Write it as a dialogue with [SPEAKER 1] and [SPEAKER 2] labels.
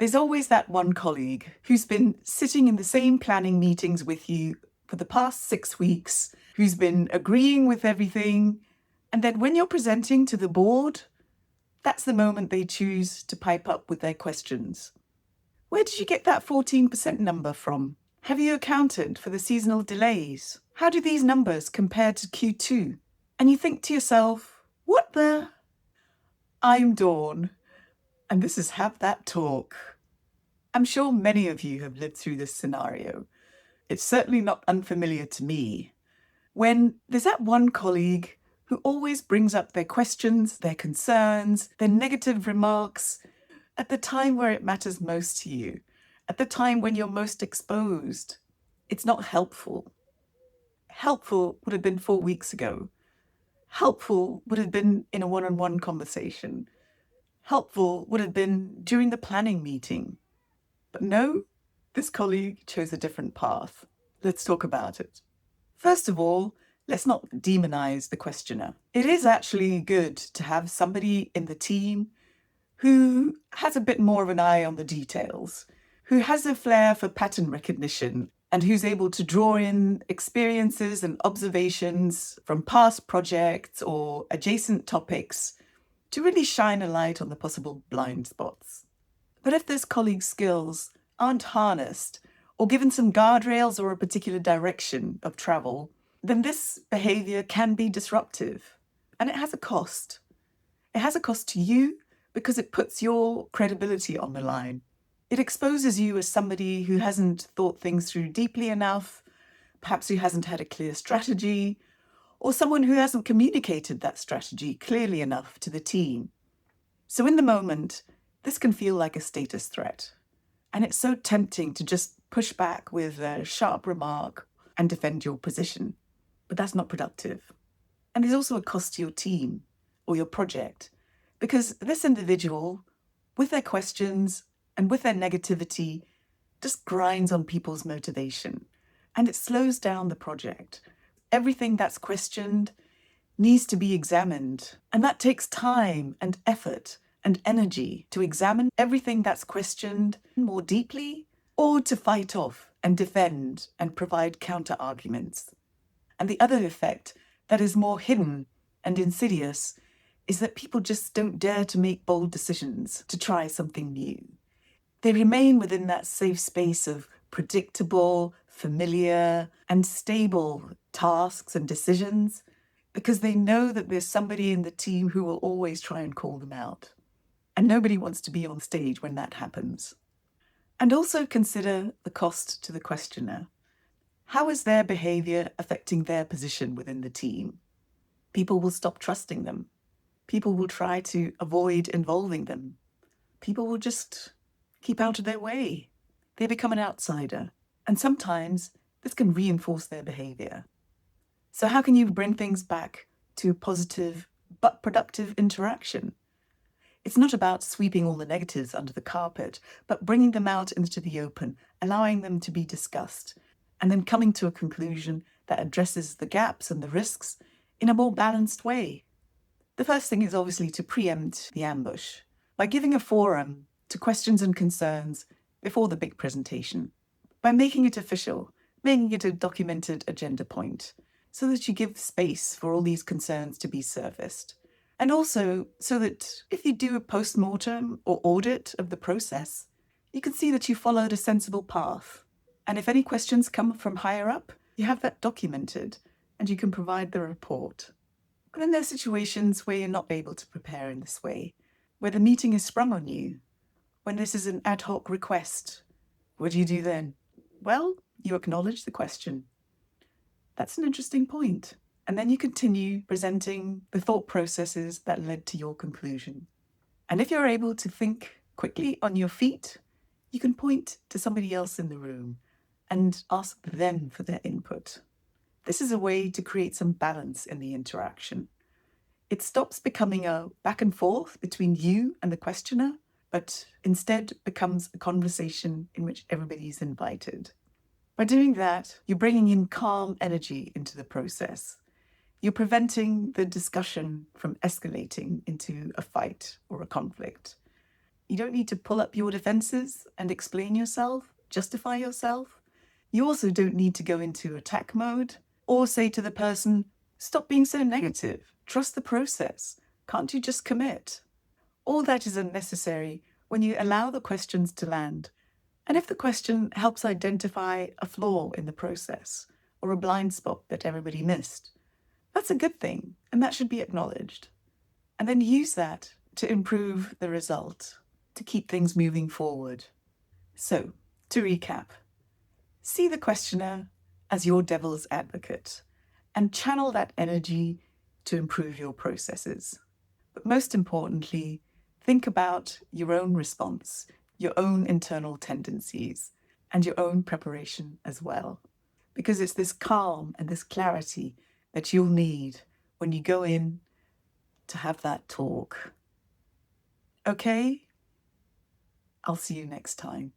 [SPEAKER 1] There's always that one colleague who's been sitting in the same planning meetings with you for the past 6 weeks, who's been agreeing with everything. And then when you're presenting to the board, that's the moment they choose to pipe up with their questions. Where did you get that 14% number from? Have you accounted for the seasonal delays? How do these numbers compare to Q2? And you think to yourself, what the? I'm Dawn, and this is Have That Talk. I'm sure many of you have lived through this scenario. It's certainly not unfamiliar to me. When there's that one colleague who always brings up their questions, their concerns, their negative remarks at the time where it matters most to you, at the time when you're most exposed. It's not helpful. Helpful would have been 4 weeks ago. Helpful would have been in a one-on-one conversation. Helpful would have been during the planning meeting. But no, this colleague chose a different path. Let's talk about it. First of all, let's not demonize the questioner. It is actually good to have somebody in the team who has a bit more of an eye on the details, who has a flair for pattern recognition, and who's able to draw in experiences and observations from past projects or adjacent topics to really shine a light on the possible blind spots. But if this colleague's skills aren't harnessed or given some guardrails or a particular direction of travel, then this behaviour can be disruptive. And it has a cost. It has a cost to you because it puts your credibility on the line. It exposes you as somebody who hasn't thought things through deeply enough, perhaps who hasn't had a clear strategy, or someone who hasn't communicated that strategy clearly enough to the team. So in the moment, this can feel like a status threat. And it's so tempting to just push back with a sharp remark and defend your position. But that's not productive. And there's also a cost to your team or your project, because this individual, with their questions and with their negativity, just grinds on people's motivation. And it slows down the project. Everything that's questioned needs to be examined. And that takes time and effort and energy to examine everything that's questioned more deeply, or to fight off and defend and provide counter arguments. And the other effect that is more hidden and insidious is that people just don't dare to make bold decisions to try something new. They remain within that safe space of predictable, familiar, and stable tasks and decisions because they know that there's somebody in the team who will always try and call them out. And nobody wants to be on stage when that happens. And also consider the cost to the questioner. How is their behaviour affecting their position within the team? People will stop trusting them. People will try to avoid involving them. People will just keep out of their way. They become an outsider. And sometimes this can reinforce their behaviour. So how can you bring things back to a positive but productive interaction? It's not about sweeping all the negatives under the carpet, but bringing them out into the open, allowing them to be discussed, and then coming to a conclusion that addresses the gaps and the risks in a more balanced way. The first thing is obviously to preempt the ambush by giving a forum to questions and concerns before the big presentation, by making it official, making it a documented agenda point, so that you give space for all these concerns to be surfaced. And also so that if you do a post-mortem or audit of the process, you can see that you followed a sensible path. And if any questions come from higher up, you have that documented and you can provide the report. But then there are situations where you're not able to prepare in this way, where the meeting is sprung on you, when this is an ad hoc request. What do you do then? Well, you acknowledge the question. That's an interesting point. And then you continue presenting the thought processes that led to your conclusion. And if you're able to think quickly on your feet, you can point to somebody else in the room and ask them for their input. This is a way to create some balance in the interaction. It stops becoming a back and forth between you and the questioner, but instead becomes a conversation in which everybody's invited. By doing that, you're bringing in calm energy into the process. You're preventing the discussion from escalating into a fight or a conflict. You don't need to pull up your defenses and explain yourself, justify yourself. You also don't need to go into attack mode or say to the person, stop being so negative, trust the process. Can't you just commit? All that is unnecessary when you allow the questions to land. And if the question helps identify a flaw in the process or a blind spot that everybody missed, that's a good thing, and that should be acknowledged. And then use that to improve the result, to keep things moving forward. So, to recap, see the questioner as your devil's advocate and channel that energy to improve your processes. But most importantly, think about your own response, your own internal tendencies, and your own preparation as well. Because it's this calm and this clarity that you'll need when you go in to have that talk. Okay? I'll see you next time.